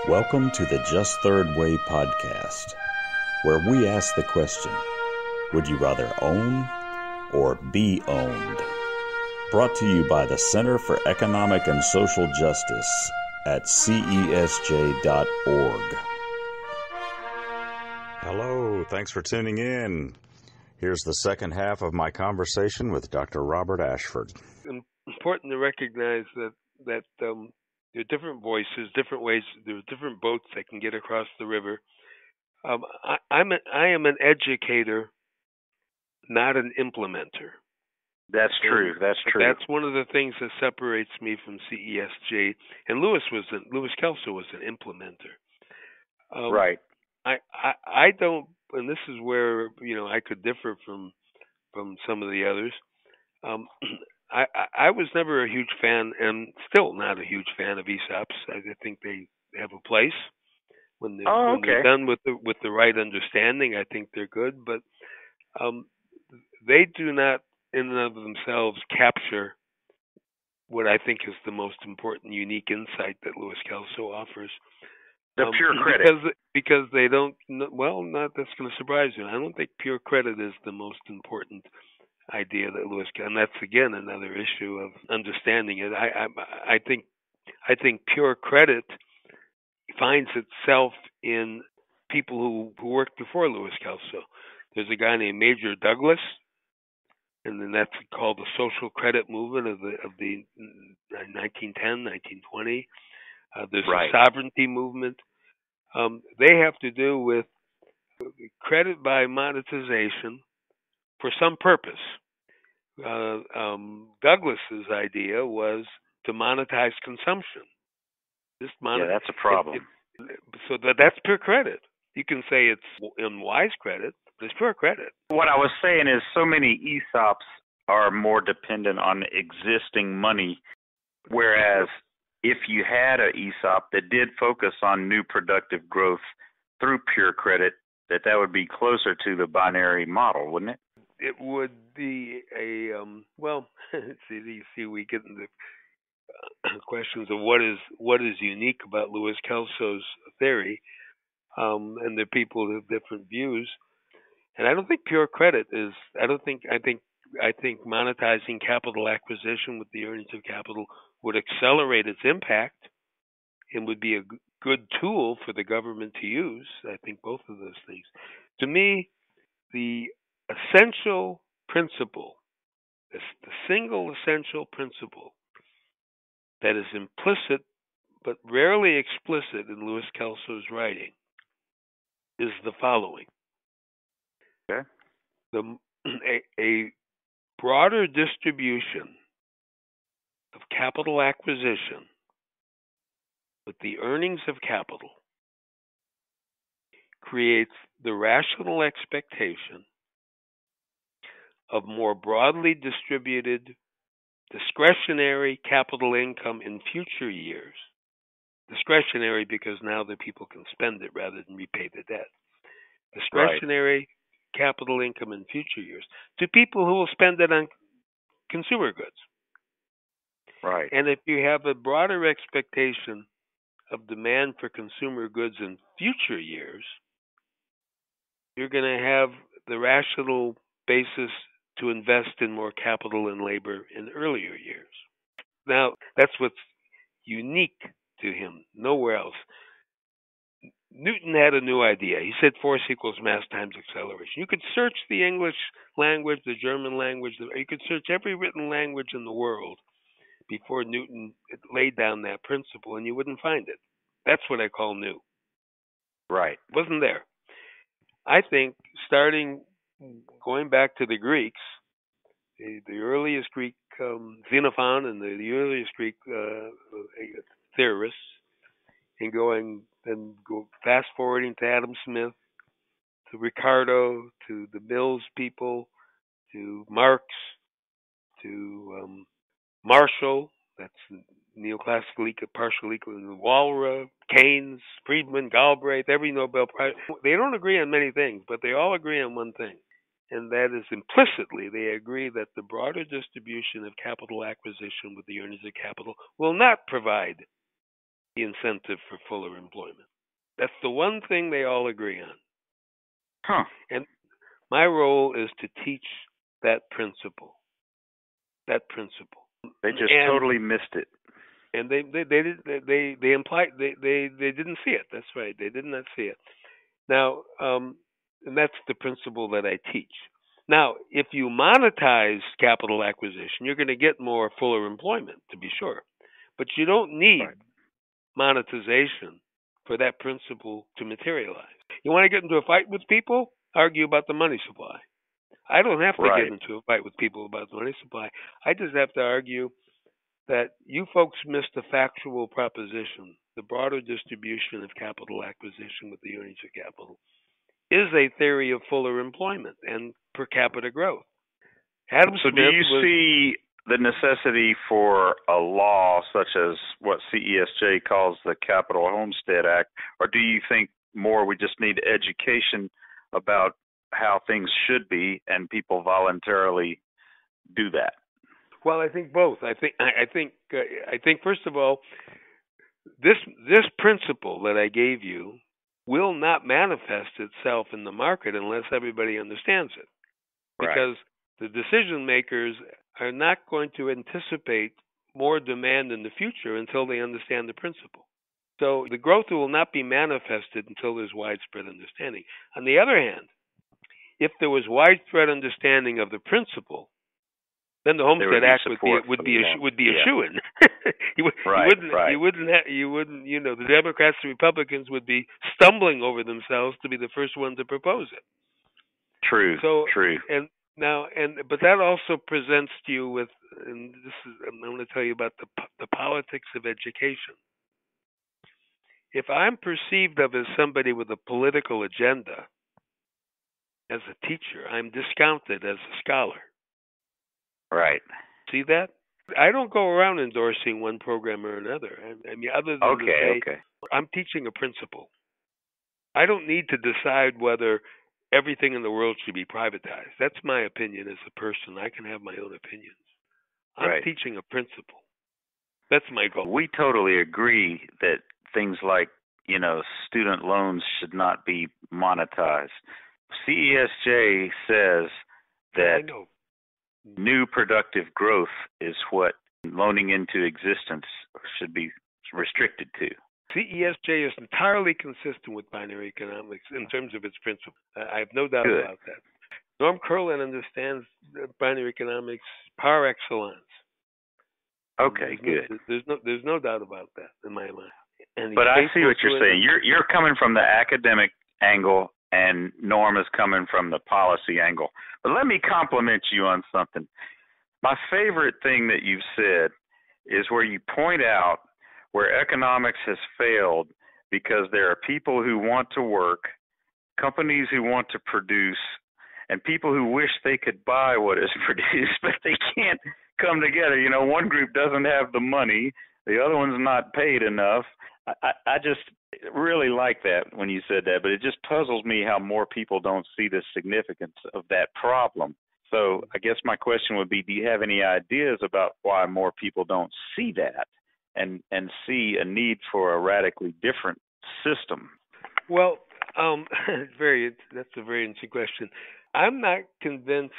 Welcome to the Just Third Way podcast, where we ask the question, would you rather own or be owned? Brought to you by the Center for Economic and Social Justice at cesj.org. Hello, thanks for tuning in. Here's the second half of my conversation with Dr. Robert Ashford. It's important to recognize that there are different voices, different ways. There are different boats that can get across the river. I am an educator, not an implementer. That's true. That's true. That's one of the things that separates me from CESJ. And Louis Kelso was an implementer. Right. I don't, and this is where I could differ from some of the others. I was never a huge fan, and still not a huge fan of ESOPs. I think they have a place when they're done with the right understanding. I think they're good, but they do not, in and of themselves, capture what I think is the most important, unique insight that Louis Kelso offers. The pure credit, because they don't. Well, not that's going to surprise you. I don't think pure credit is the most important idea that Louis, and that's again another issue of understanding it. I think pure credit finds itself in people who worked before Louis Kelso. There's a guy named Major Douglas, and then that's called the social credit movement of the 1910, 1920. There's the sovereignty movement. They have to do with credit by monetization for some purpose. Douglas's idea was to monetize consumption. That's a problem. So that's pure credit. You can say it's unwise credit, but it's pure credit. What I was saying is so many ESOPs are more dependent on existing money, whereas if you had an ESOP that did focus on new productive growth through pure credit, that would be closer to the binary model, wouldn't it? It would be a see, we get into questions of what is unique about Louis Kelso's theory, and there are people who have different views. And I don't think pure credit is. I think monetizing capital acquisition with the earnings of capital would accelerate its impact and would be a good tool for the government to use. I think both of those things. To me, the essential principle, the single essential principle that is implicit but rarely explicit in Louis Kelso's writing is the following. Okay. A broader distribution of capital acquisition with the earnings of capital creates the rational expectation of more broadly distributed discretionary capital income in future years. Discretionary because now the people can spend it rather than repay the debt. Discretionary capital income in future years to people who will spend it on consumer goods. Right. And if you have a broader expectation of demand for consumer goods in future years, you're going to have the rational basis to invest in more capital and labor in earlier years. Now, that's what's unique to him. Nowhere else. Newton had a new idea. He said force equals mass times acceleration. You could search the English language, the German language, you could search every written language in the world before Newton laid down that principle, and you wouldn't find it. That's what I call new. Right. It wasn't there. I think going back to the Greeks, the earliest Greek Xenophon and the earliest Greek theorists, and go fast forwarding to Adam Smith, to Ricardo, to the Mills people, to Marx, to Marshall, that's neoclassical partial equal, Walras, Keynes, Friedman, Galbraith, every Nobel Prize. They don't agree on many things, but they all agree on one thing. And that is implicitly, they agree that the broader distribution of capital acquisition with the earnings of capital will not provide the incentive for fuller employment. That's the one thing they all agree on. Huh. And my role is to teach that principle. That principle. They just totally missed it. And they implied they didn't see it. That's right. They did not see it. Now, and that's the principle that I teach. Now, if you monetize capital acquisition, you're going to get more fuller employment, to be sure. But you don't need monetization for that principle to materialize. You want to get into a fight with people? Argue about the money supply. I don't have to get into a fight with people about the money supply. I just have to argue that you folks missed a factual proposition. The broader distribution of capital acquisition with the earnings of capital is a theory of fuller employment and per capita growth. So do you see the necessity for a law such as what CESJ calls the Capital Homestead Act, or do you think more we just need education about how things should be and people voluntarily do that? Well, I think both. I think first of all, this principle that I gave you will not manifest itself in the market unless everybody understands it. Because the decision makers are not going to anticipate more demand in the future until they understand the principle. So the growth will not be manifested until there's widespread understanding. On the other hand, if there was widespread understanding of the principle, then the Homestead Act would be a shoo-in. You wouldn't. You know, the Democrats and Republicans would be stumbling over themselves to be the first one to propose it. True. But that also presents to you with, and I'm going to tell you about the politics of education. If I'm perceived of as somebody with a political agenda, as a teacher, I'm discounted as a scholar. Right. See that? I don't go around endorsing one program or another. I mean, other than to say, I'm teaching a principle. I don't need to decide whether everything in the world should be privatized. That's my opinion as a person. I can have my own opinions. I'm teaching a principle. That's my goal. We totally agree that things like, student loans should not be monetized. CESJ says that new productive growth is what loaning into existence should be restricted to. CESJ is entirely consistent with binary economics in terms of its principle. I have no doubt about that. Norm Kurland understands binary economics par excellence. Okay, good. There's no doubt about that in my mind. But I see what you're saying. You're coming from the academic angle, and Norm is coming from the policy angle. But let me compliment you on something. My favorite thing that you've said is where you point out where economics has failed because there are people who want to work, companies who want to produce, and people who wish they could buy what is produced, but they can't come together. One group doesn't have the money, the other one's not paid enough. I just really like that when you said that, but it just puzzles me how more people don't see the significance of that problem. So I guess my question would be, do you have any ideas about why more people don't see that and see a need for a radically different system? Well, that's a very interesting question. I'm not convinced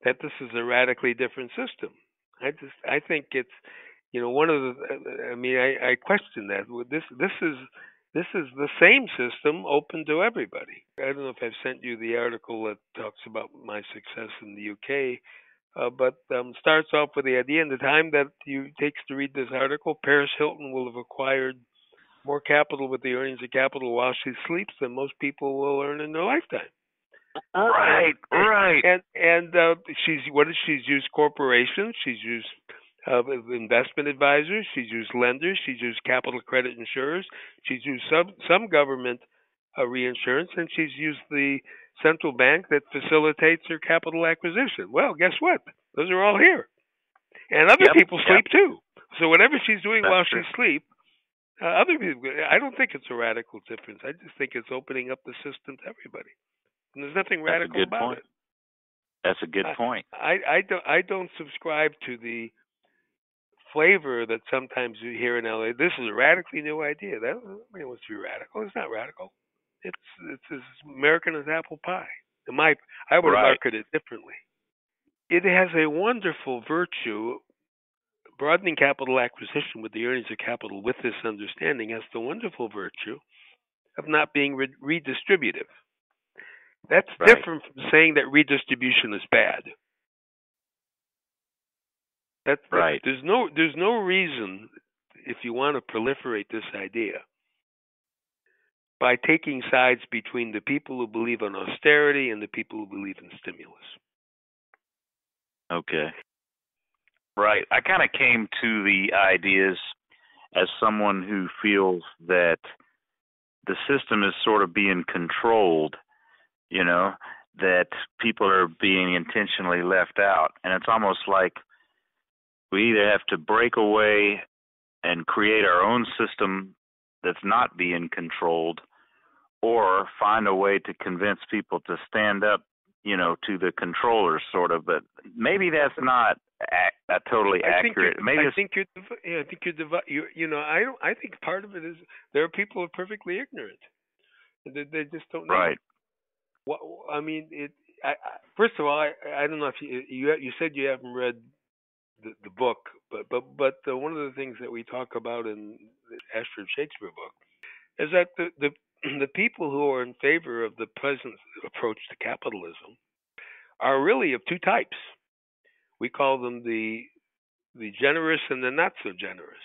that this is a radically different system. I think it's, one of the. I question that. This is the same system open to everybody. I don't know if I've sent you the article that talks about my success in the UK, but starts off with the idea. In the time that it takes to read this article, Paris Hilton will have acquired more capital with the earnings of capital while she sleeps than most people will earn in their lifetime. Right. And she's used corporations. She's used investment advisors. She's used lenders. She's used capital credit insurers. She's used some government reinsurance, and she's used the central bank that facilitates her capital acquisition. Well, guess what? Those are all here, and other people sleep too. So whatever she's doing while she sleeps, other people. I don't think it's a radical difference. I just think it's opening up the system to everybody, and there's nothing radical about it. That's a good point. I don't subscribe to the flavor that sometimes you hear in LA. This is a radically new idea. That nobody wants to be radical. It's not radical. It's as American as apple pie. I would Right. market it differently. It has a wonderful virtue. Broadening capital acquisition with the earnings of capital with this understanding has the wonderful virtue of not being redistributive. That's Right. different from saying that redistribution is bad. Right. There's no reason, if you want to proliferate this idea, by taking sides between the people who believe in austerity and the people who believe in stimulus. Okay. Right. I kind of came to the ideas as someone who feels that the system is sort of being controlled, that people are being intentionally left out. And it's almost like we either have to break away and create our own system that's not being controlled, or find a way to convince people to stand up, to the controllers, sort of. But maybe that's not totally accurate. I think I think part of it is there are people who are perfectly ignorant. They just don't know. Right. What I mean, first of all, I don't know if you said you haven't read the book, but one of the things that we talk about in the Ashford Shakespeare book is that the people who are in favor of the present approach to capitalism are really of two types. We call them the generous and the not so generous.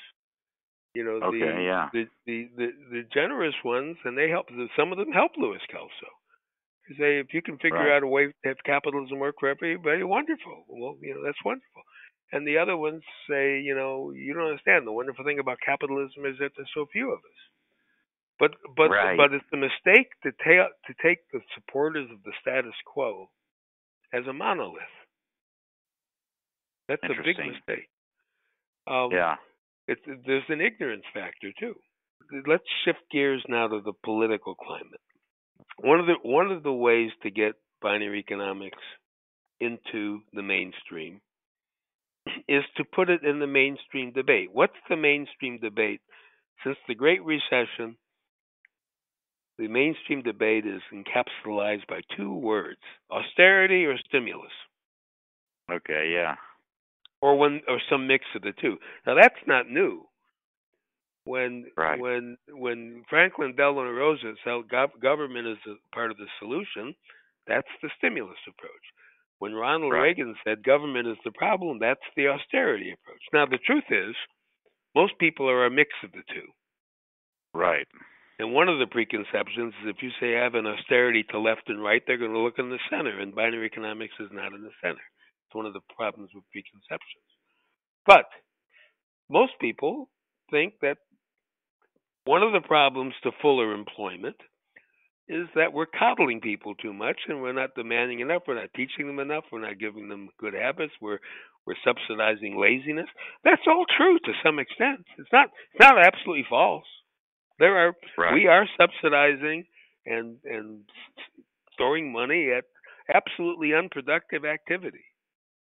The generous ones, and they help. Some of them help Louis Kelso. They say if you can figure out a way to have capitalism work for everybody, wonderful. Well, that's wonderful. And the other ones say, you don't understand. The wonderful thing about capitalism is that there's so few of us. But it's a mistake to take the supporters of the status quo as a monolith. That's a big mistake. There's an ignorance factor too. Let's shift gears now to the political climate. One of the ways to get binary economics into the mainstream is to put it in the mainstream debate. What's the mainstream debate? Since the Great Recession, the mainstream debate is encapsulated by two words: austerity or stimulus. Okay, yeah. Or some mix of the two. Now that's not new. When Franklin Delano Roosevelt said government is a part of the solution, that's the stimulus approach. When Ronald Reagan said government is the problem, that's the austerity approach. Now the truth is, most people are a mix of the two. Right. And one of the preconceptions is if you say have an austerity to left and right, they're going to look in the center, and binary economics is not in the center. It's one of the problems with preconceptions. But most people think that one of the problems to fuller employment is that we're coddling people too much and we're not demanding enough, we're not teaching them enough, we're not giving them good habits, we're subsidizing laziness. That's all true to some extent. It's not absolutely false. We are subsidizing and throwing money at absolutely unproductive activity.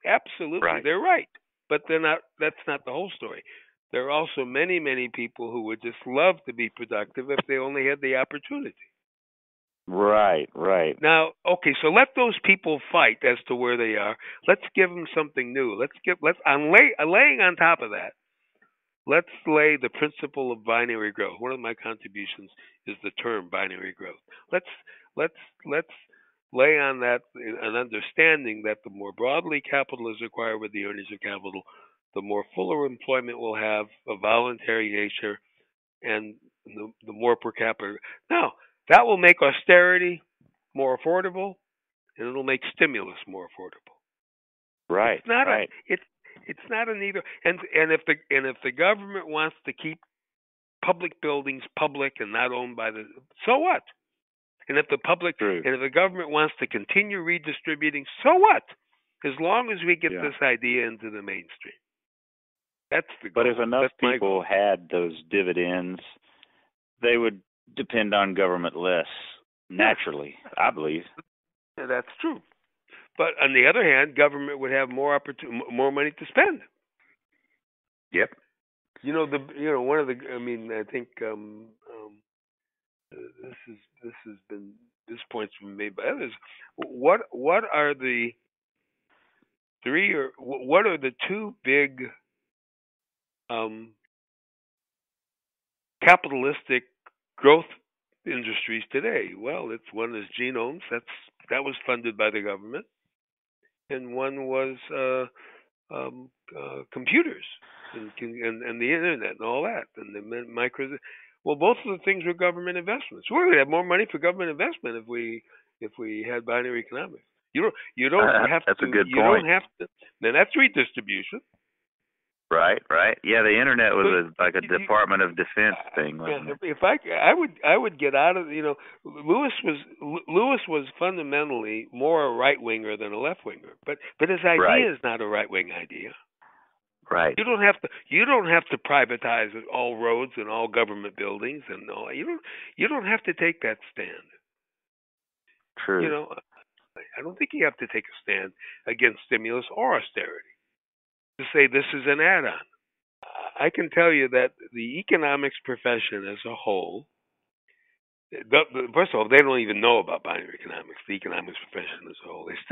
Absolutely, they're right, but they're not. That's not the whole story. There are also many, many people who would just love to be productive if they only had the opportunity. Right. Now, okay, so let those people fight as to where they are. Let's give them something new. Laying on top of that, let's lay the principle of binary growth. One of my contributions is the term binary growth. Let's lay on that an understanding that the more broadly capital is acquired with the earnings of capital, the more fuller employment will have a voluntary nature, and the more per capita. Now, that will make austerity more affordable, and it'll make stimulus more affordable. Right. It's not an either. And if the government wants to keep public buildings public and not owned by so what? And if the government wants to continue redistributing, so what? As long as we get this idea into the mainstream. That's the goal. But if enough people had those dividends, they would depend on government less naturally, I believe. Yeah, that's true. But on the other hand, government would have more money to spend. Yep. One of the. I mean, I think this point's been made by others. What are the what are the two big um, capitalistic growth industries today? Well, one is genomes. That was funded by the government, and one was computers and the internet and all that and the micro. Well, both of the things were government investments. We would have more money for government investment if we had binary economics. You don't have That's to. a good You point. don't have to. Then that's redistribution. Right. Yeah, the internet was like a Department of Defense thing, wasn't it? If I would get out of Lewis was fundamentally more a right winger than a left winger, but his idea is not a right wing idea. Right. You don't have to privatize all roads and all government buildings and all. You don't have to take that stand. True. I don't think you have to take a stand against stimulus or austerity to say this is an add-on. I can tell you that the economics profession as a whole, first of all, they don't even know about binary economics. The economics profession as a whole, there's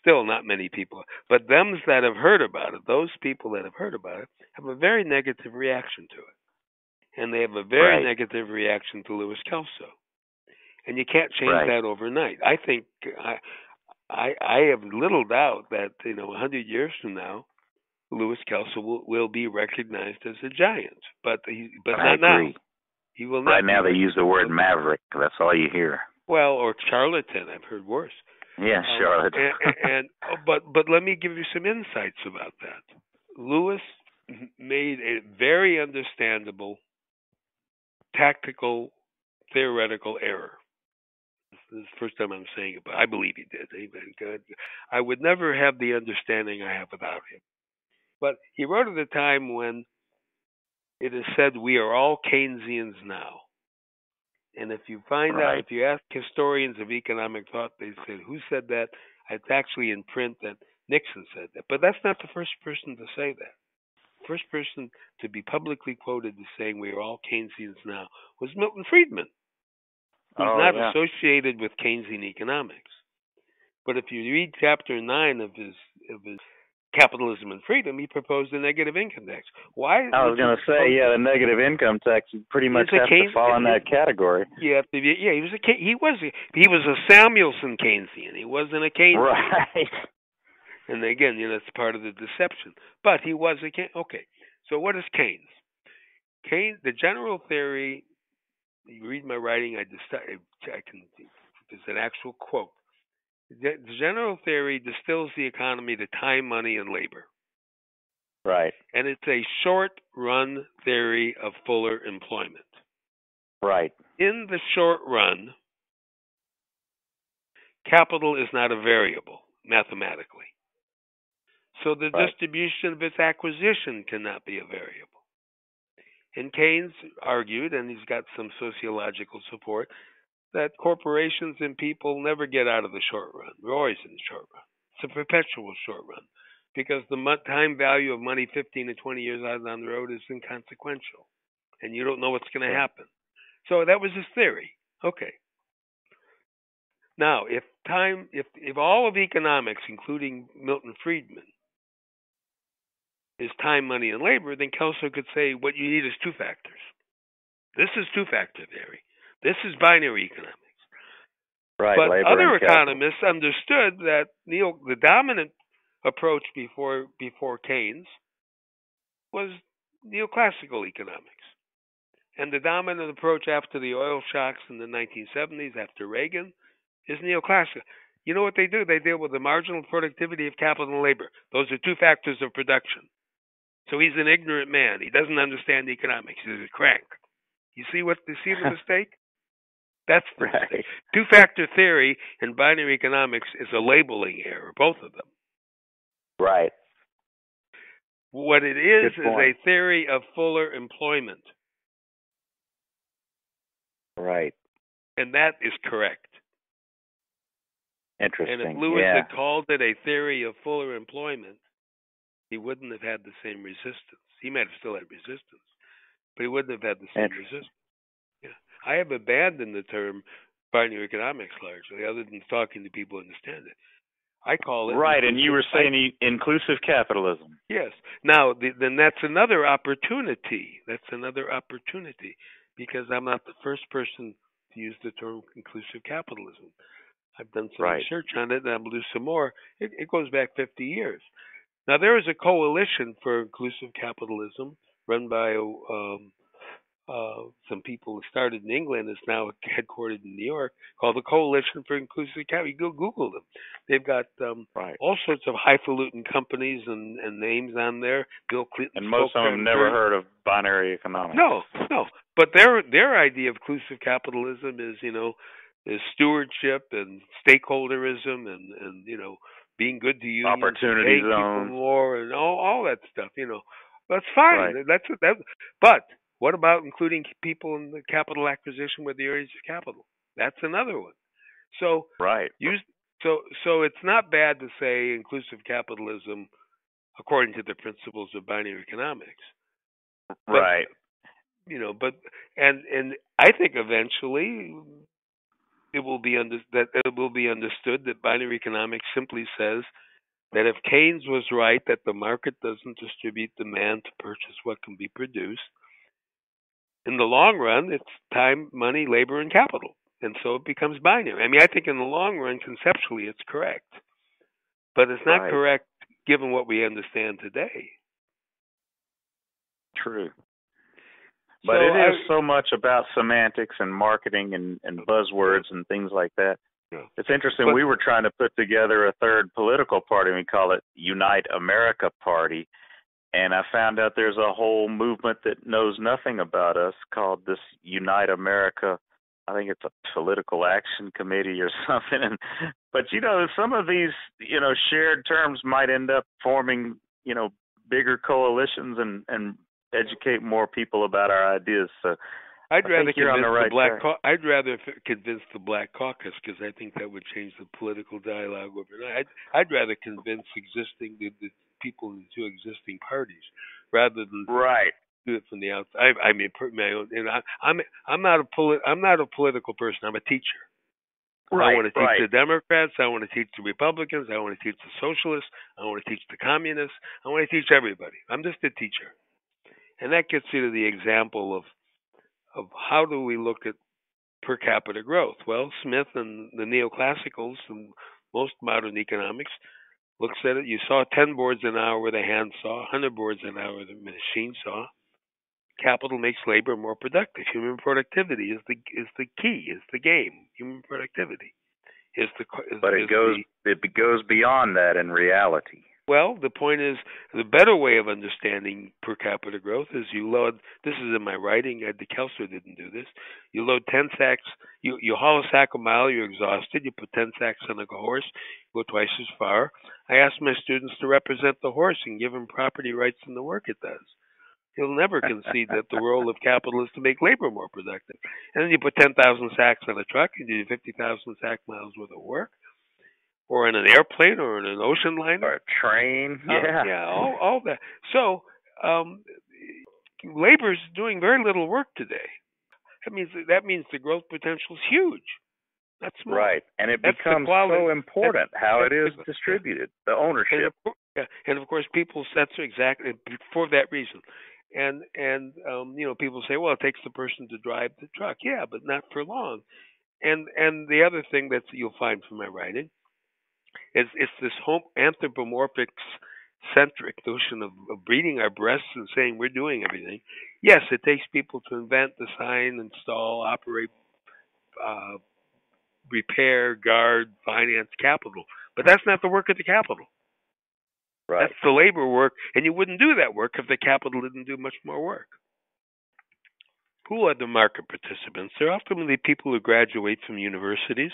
still not many people. But those that have heard about it, those people that have heard about it, have a very negative reaction to it, and they have a very negative reaction to Louis Kelso. And you can't change that overnight. I think I have little doubt that 100 years from now, Louis Kelso will be recognized as a giant, but not now. He will not. Right now, they use the word maverick. That's all you hear. Well, or charlatan. I've heard worse. Yeah, charlatan. But let me give you some insights about that. Louis made a very understandable, tactical, theoretical error. This is the first time I'm saying it, but I believe he did. I would never have the understanding I have without him. But he wrote at a time when it is said we are all Keynesians now. And if you find out, if you ask historians of economic thought, they say, who said that? It's actually in print that Nixon said that. But that's not the first person to say that. The first person to be publicly quoted as saying we are all Keynesians now was Milton Friedman, who's not associated with Keynesian economics. But if you read chapter 9 of his Capitalism and Freedom, he proposed a negative income tax. Why? I was going to say, the negative income tax pretty much has to fall in that category. He was a Samuelson Keynesian. He wasn't a Keynesian. Right. And again, that's part of the deception. But he was a Keynesian. Okay. So what is Keynes? Keynes, the general theory. You read my writing. I can. There's an actual quote. The general theory distills the economy to time, money, and labor. Right. And it's a short-run theory of fuller employment. Right. In the short run, capital is not a variable mathematically. So the distribution of its acquisition cannot be a variable. And Keynes argued, and he's got some sociological support, that corporations and people never get out of the short run. We're always in the short run. It's a perpetual short run because the time value of money 15 to 20 years out down the road is inconsequential, and you don't know what's going to happen. So that was his theory. Okay. Now, if all of economics, including Milton Friedman, is time, money, and labor, then Kelso could say what you need is two factors. This is two-factor theory. This is binary economics. Right, but other economists understood that the dominant approach before Keynes was neoclassical economics. And the dominant approach after the oil shocks in the 1970s, after Reagan, is neoclassical. You know what they do? They deal with the marginal productivity of capital and labor. Those are two factors of production. So he's an ignorant man. He doesn't understand economics. He's a crank. You see the mistake? That's the mistake. Two-factor theory in binary economics is a labeling error, both of them. Right. What it is a theory of fuller employment. Right. And that is correct. Interesting. And if Lewis had called it a theory of fuller employment, he wouldn't have had the same resistance. He might have still had resistance, but he wouldn't have had the same resistance. Yeah. I have abandoned the term binary economics largely, other than talking to people who understand it. I call it right, and you were saying inclusive capitalism. Yes. Now, then that's another opportunity. That's another opportunity because I'm not the first person to use the term inclusive capitalism. I've done some research on it, and I'm going to do some more. It goes back 50 years. Now, there is a coalition for inclusive capitalism run by some people who started in England, is now headquartered in New York, called the Coalition for Inclusive Capital. You go Google them. They've got all sorts of highfalutin companies and names on there. Bill Clinton, and most of them never heard of binary economics. No. But their idea of inclusive capitalism is stewardship and stakeholderism and being good to unions, opportunity zones, people more, and all that stuff. That's fine. Right. But what about including people in the capital acquisition with the areas of capital? That's another one. So so it's not bad to say inclusive capitalism according to the principles of binary economics. Right. But and I think eventually it will be understood that binary economics simply says that if Keynes was right that the market doesn't distribute demand to purchase what can be produced, in the long run, it's time, money, labor, and capital. And so it becomes binary. I mean, I think in the long run, conceptually, it's correct. But it's not correct given what we understand today. True. But it is so much about semantics and marketing and buzzwords and things like that. Yeah. It's interesting. We were trying to put together a third political party. We call it Unite America Party. And I found out there's a whole movement that knows nothing about us called this Unite America. I think it's a political action committee or something. But, some of these, shared terms might end up forming, bigger coalitions and educate more people about our ideas. So I'd rather convince the Black Caucus because I think that would change the political dialogue overnight. I'd rather convince the people in the two existing parties rather than do it from the outside. I mean, my own. I'm not a political person. I'm a teacher. Right, I want to teach the Democrats. I want to teach the Republicans. I want to teach the Socialists. I want to teach the Communists. I want to teach everybody. I'm just a teacher, and that gets you to the example of how do we look at per capita growth? Well, Smith and the neoclassicals and most modern economics looks at it. You saw 10 boards an hour with a handsaw, 100 boards an hour with a machine saw. Capital makes labor more productive. Human productivity is the key, is the game. Human productivity is the. It goes beyond that in reality. Well, the point is, the better way of understanding per capita growth is you load, this is in my writing, Ed DeKelser didn't do this, you load 10 sacks, you haul a sack a mile, you're exhausted, you put 10 sacks on a horse, go twice as far. I ask my students to represent the horse and give him property rights in the work it does. He'll never concede that the role of capital is to make labor more productive. And then you put 10,000 sacks on a truck, and you do 50,000 sack miles worth of work. Or in an airplane, or in an ocean liner, or a train, all that. So, labor's doing very little work today. That means the growth potential is huge. That's small. Right, and it becomes so important how it is distributed, the ownership. And of course, people. That's exactly for that reason. And people say, well, it takes the person to drive the truck. Yeah, but not for long. And the other thing that you'll find from my writing. It's this anthropomorphic centric notion of breeding our breasts and saying we're doing everything. Yes, it takes people to invent, design, install, operate, repair, guard, finance, capital. But that's not the work of the capital. Right. That's the labor work, and you wouldn't do that work if the capital didn't do much more work. Who are the market participants? They're ultimately people who graduate from universities.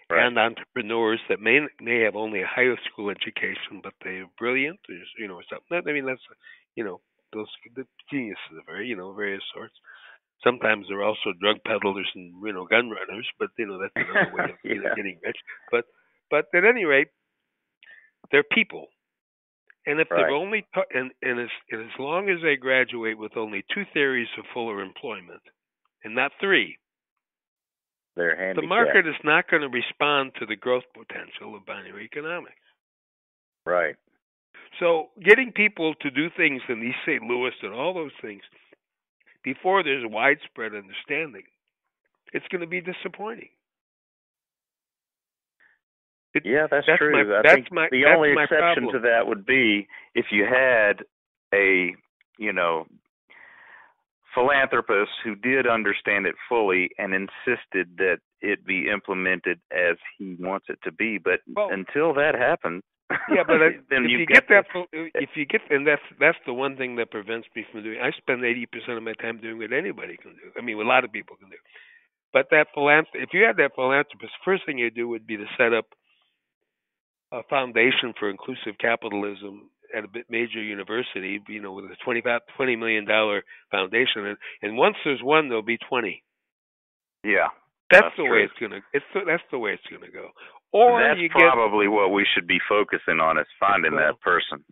Right. And entrepreneurs that may have only a high school education, but they're brilliant, or something. I mean, that's, those the geniuses of various sorts. Sometimes they're also drug peddlers and gun runners, but that's another way of getting rich. But at any rate, they're people, And if they're Right. only and as long as they graduate with only 2 theories of fuller employment and not 3, They're the handicapped. market is not going to respond to the growth potential of binary economics. Right. So getting people to do things in East St. Louis and all those things before there's a widespread understanding, it's going to be disappointing. That's true. I think the only exception to that would be if you had a, philanthropist who did understand it fully and insisted that it be implemented as he wants it to be. But until that happens, but then that's the one thing that prevents me from doing. I spend 80% of my time doing what anybody can do. I mean, what a lot of people can do. But if you had that philanthropist, first thing you do would be to set up a foundation for inclusive capitalism at a major university, with a $20 million foundation, and once there's one, there'll be 20. Yeah, that's the way it's gonna. That's the way it's gonna go. Or that's probably what we should be focusing on, is finding that person.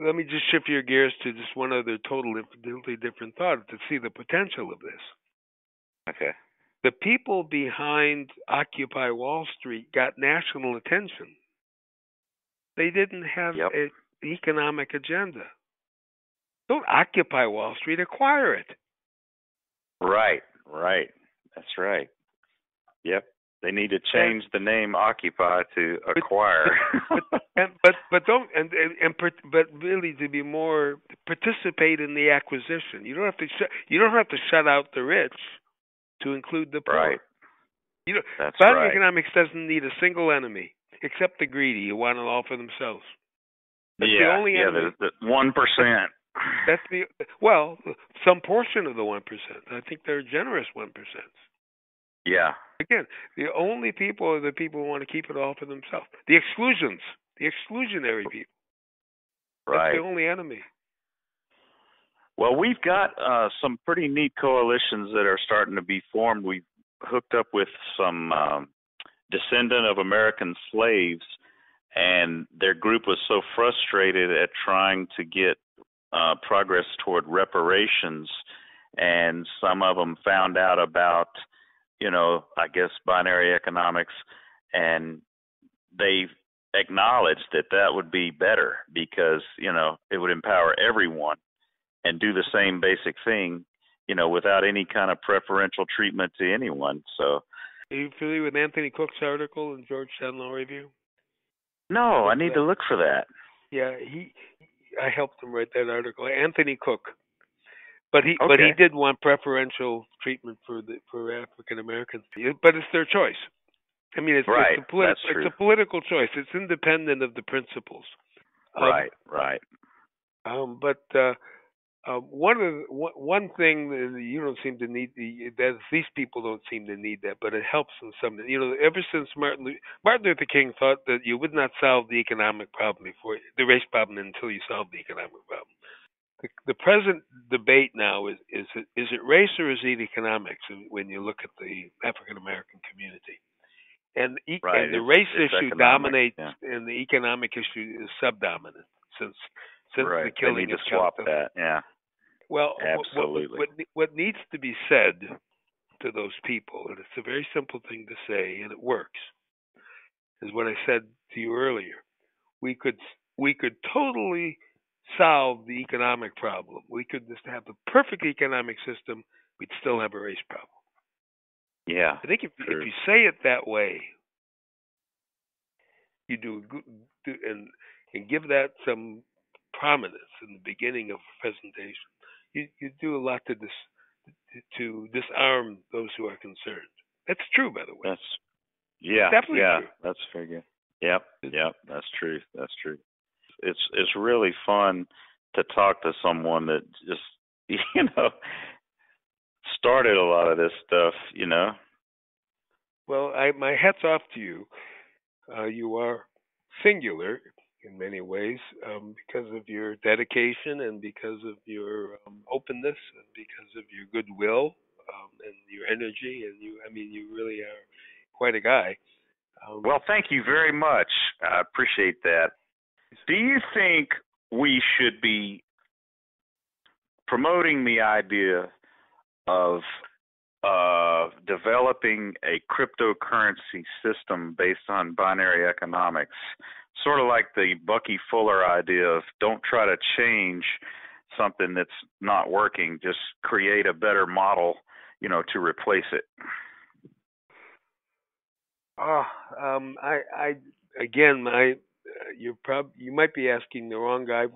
Let me just shift your gears to just one other totally different thought to see the potential of this. Okay. The people behind Occupy Wall Street got national attention. They didn't have an economic agenda. Don't occupy Wall Street, acquire it. Right. That's right. Yep. They need to change the name Occupy to Acquire. But really to be more participate in the acquisition. You don't have to shut out the rich to include the poor. Right. That's right. Economics doesn't need a single enemy except the greedy who want it all for themselves. That's the only enemy. The 1%. That's some portion of the 1%. I think they're generous 1%. Yeah. Again, the only people are the people who want to keep it all for themselves. The exclusionary people. Right. That's the only enemy. Well, we've got some pretty neat coalitions that are starting to be formed. We've hooked up with some descendant of American slaves, and their group was so frustrated at trying to get progress toward reparations, and some of them found out about, I guess, binary economics, and they acknowledged that would be better because, it would empower everyone and do the same basic thing, without any kind of preferential treatment to anyone. So, are you familiar with Anthony Cook's article in Georgetown Law Review? No, I need to look for that. Yeah, I helped him write that article. Anthony Cook. But he did want preferential treatment for African Americans. But it's their choice. I mean, it's a political choice. It's independent of the principles. Right. One thing that you don't seem to need, that these people don't seem to need that, but it helps in some. Ever since Martin Luther King thought that you would not solve the economic problem the race problem until you solve the economic problem. The present debate now is it race or is it economics when you look at the African American community, and the race issue dominates, and the economic issue is subdominant since the killing. They need to swap that. Yeah. Well, absolutely. What needs to be said to those people, and it's a very simple thing to say, and it works, is what I said to you earlier. We could totally solve the economic problem. We could just have the perfect economic system. We'd still have a race problem. Yeah. I think if you say it that way, you do and give that some prominence in the beginning of a presentation. You do a lot to disarm those who are concerned. That's true, by the way. Definitely true. That's figure. Yep, that's true. It's really fun to talk to someone that just started a lot of this stuff. Well, my hat's off to you. You are singular in many ways because of your dedication and because of your openness and because of your goodwill and your energy, and you really are quite a guy. Well, thank you very much. I appreciate that. Do you think we should be promoting the idea of developing a cryptocurrency system based on binary economics, sort of like the Bucky Fuller idea of don't try to change something that's not working, just create a better model, to replace it? You might be asking the wrong guy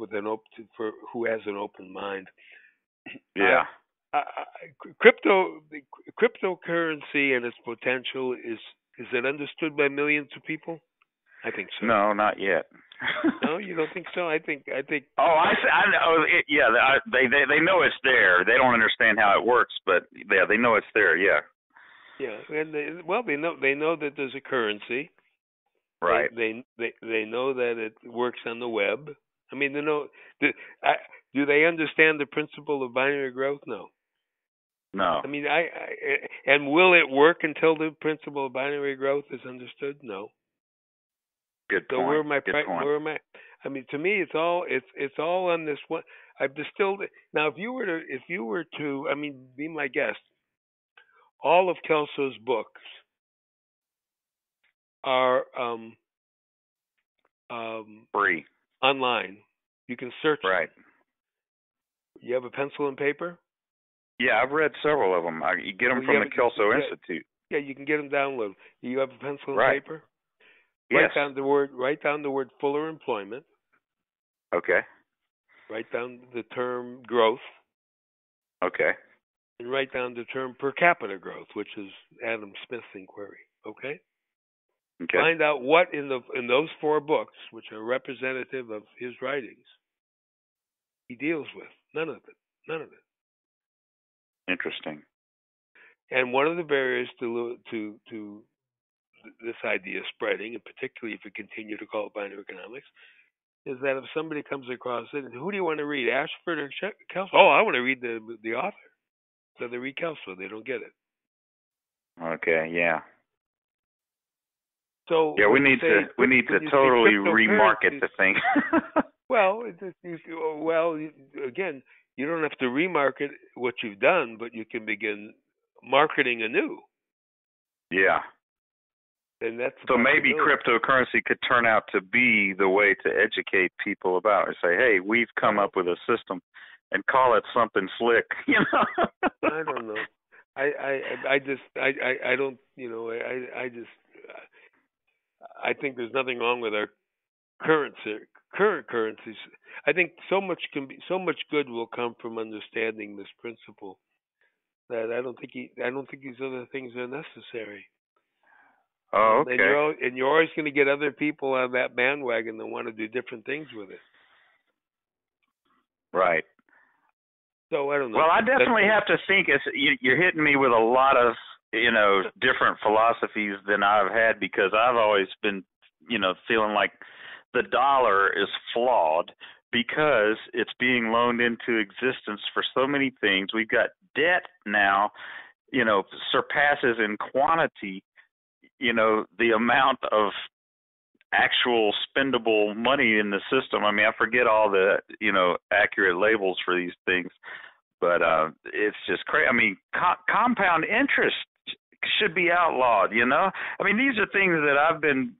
who has an open mind. Yeah. Cryptocurrency and its potential is it understood by millions of people? I think so. No, not yet. No, you don't think so? I think. Oh, I know. They know it's there. They don't understand how it works, but yeah, they know it's there. Yeah. Yeah, and they know that there's a currency. Right. They know that it works on the web. I mean, they know. Do they understand the principle of binary growth? No. No. I mean, and will it work until the principle of binary growth is understood? No. Good point. So where am I? Good point. Where am I? I mean, to me, it's all on this one. I've distilled it. Now, if you were to, I mean, be my guest. All of Kelso's books are free online. You can search. Right. You have a pencil and paper? Yeah, I've read several of them. You get them from the Kelso Institute. Yeah, you can get them downloaded. You have a pencil and paper? Yes. Write down the word fuller employment. Okay. Write down the term growth. Okay. And write down the term per capita growth, which is Adam Smith's inquiry. Okay. Okay. Find out what in those four books, which are representative of his writings, he deals with. None of it. Interesting. And one of the barriers to this idea spreading, and particularly if we continue to call it binary economics, is that if somebody comes across it, who do you want to read, Ashford or Kelso? Oh, I want to read the author. So they read Kelso. They don't get it. Okay. Yeah. So yeah, we need to totally remarket the thing. Well, again, you don't have to remarket what you've done, but you can begin marketing anew. Yeah. And that's so maybe cryptocurrency could turn out to be the way to educate people about it. Say, hey, we've come up with a system, and call it something slick. I don't know. I think there's nothing wrong with our current currencies. I think so much good will come from understanding this principle that I don't think these other things are necessary. Oh, okay. And you're always going to get other people on that bandwagon that want to do different things with it. Right. So I don't know. Well, I definitely have to think. You're hitting me with a lot of different philosophies than I've had, because I've always been feeling like the dollar is flawed because it's being loaned into existence for so many things. We've got debt now, surpasses in quantity the amount of actual spendable money in the system. I mean, I forget all the, accurate labels for these things, but it's just crazy. I mean, compound interest should be outlawed, I mean, these are things that I've been,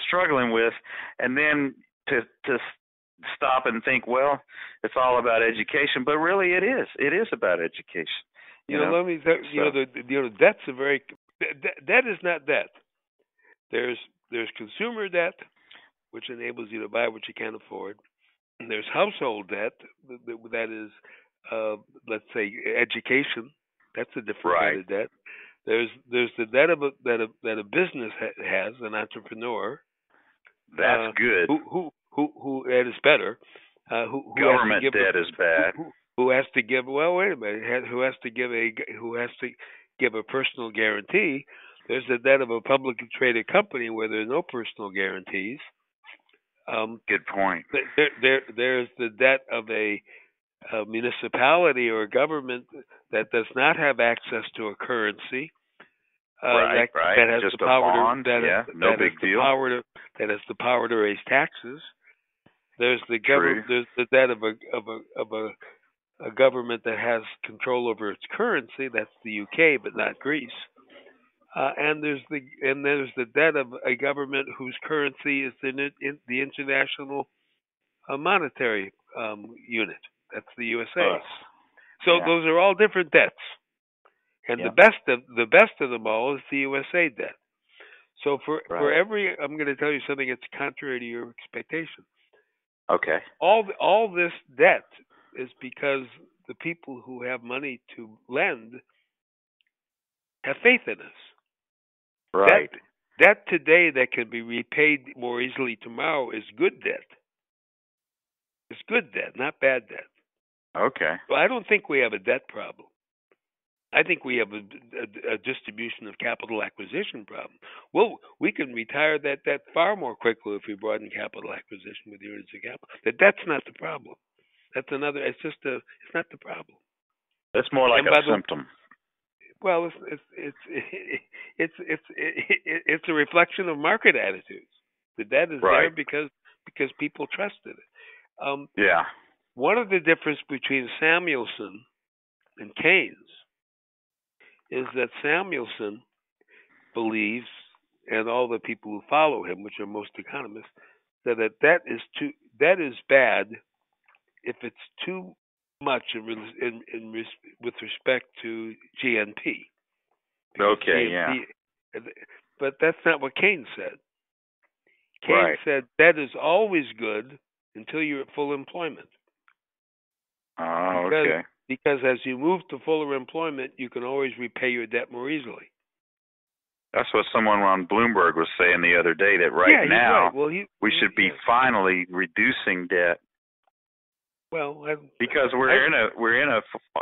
struggling with, and then to stop and think, well, it's all about education, but really it is about education. Let me tell you, debt's a very debt is not debt. There's consumer debt, which enables you to buy what you can't afford. And there's household debt, that is, let's say, education. That's a different kind of debt. There's the debt that a business has, an entrepreneur. That's good. Who that is better. Government debt is bad. Who has to give? Well, wait a minute. Who has to give a personal guarantee? There's the debt of a publicly traded company where there's no personal guarantees. Good point. There's the debt of a municipality or a government that does not have access to a currency. Right. That has just the power a bond. that no big deal. That has the power to raise taxes. There's the True. there's the debt of a government that has control over its currency. That's the UK, but not Greece. And there's the debt of a government whose currency is the international monetary unit. That's the USA. Us. So Yeah. those are all different debts, and Yep. the best of them all is the USA debt. So for Right. every, I'm going to tell you something that's contrary to your expectation. Okay. All this debt is because the people who have money to lend have faith in us. Right. Debt today that can be repaid more easily tomorrow is good debt. It's good debt, not bad debt. Okay. So I don't think we have a debt problem. I think we have a distribution of capital acquisition problem. Well, we can retire that debt far more quickly if we broaden capital acquisition with units of capital. That's not the problem. That's another. It's not the problem. That's more like a symptom. Well, it's a reflection of market attitudes. The debt is there because people trusted it. Yeah. One of the difference between Samuelson and Keynes is that Samuelson believes, and all the people who follow him, which are most economists, that debt is bad if it's too much with respect to GNP. Okay, GNP, yeah. But that's not what Keynes said. Keynes said debt is always good until you're at full employment. Oh, okay. Because as you move to fuller employment, you can always repay your debt more easily. That's what someone on Bloomberg was saying the other day, that now we should be finally reducing debt. Well, because we're in a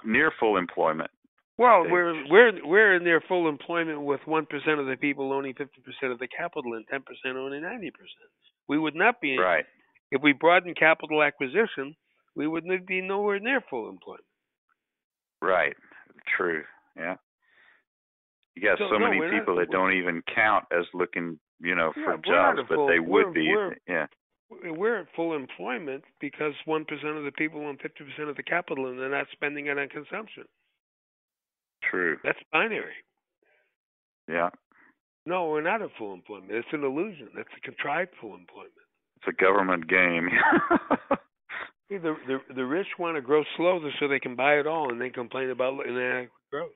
near full employment. Well, we're in near full employment with 1% of the people owning 50% of the capital and 10% owning 90%. We would not be if we broaden capital acquisition. We would be nowhere near full employment. Right. True. Yeah. You got so many people that don't even count as looking, for jobs, but they would be. We're at full employment because 1% of the people own 50% of the capital, and they're not spending it on consumption. True. That's binary. Yeah. No, we're not at full employment. It's an illusion. That's a contrived full employment. It's a government game. The rich want to grow slower so they can buy it all, and they complain about inadequate growth.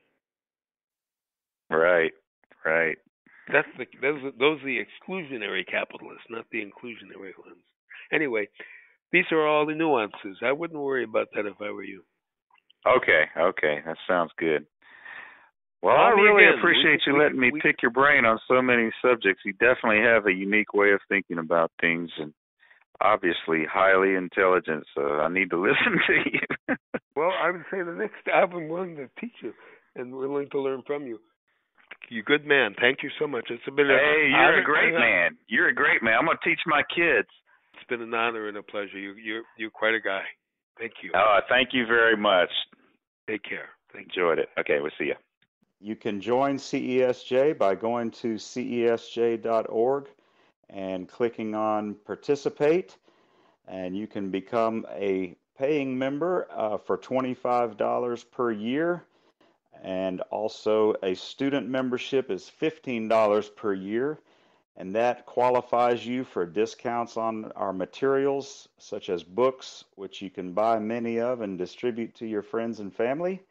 Right. Those are the exclusionary capitalists, not the inclusionary ones. Anyway, these are all the nuances. I wouldn't worry about that if I were you. Okay, that sounds good. Well, I really appreciate you letting me pick your brain on so many subjects. You definitely have a unique way of thinking about things, and obviously highly intelligent, so I need to listen to you. Well, I would say the next time I'm willing to teach you and willing to learn from you. You're a good man. Thank you so much. You're a great man. You're a great man. I'm going to teach my kids. It's been an honor and a pleasure. You're quite a guy. Thank you. Thank you very much. Take care. Enjoyed it. Okay, we'll see you. You can join CESJ by going to cesj.org and clicking on Participate, and you can become a paying member for $25 per year, and also a student membership is $15 per year, and that qualifies you for discounts on our materials, such as books, which you can buy many of and distribute to your friends and family.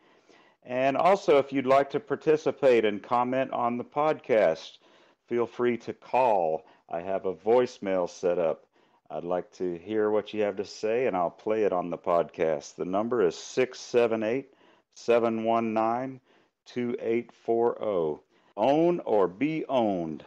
And also, if you'd like to participate and comment on the podcast, feel free to call. I have a voicemail set up. I'd like to hear what you have to say, and I'll play it on the podcast. The number is 678-719-2840. Own or be owned.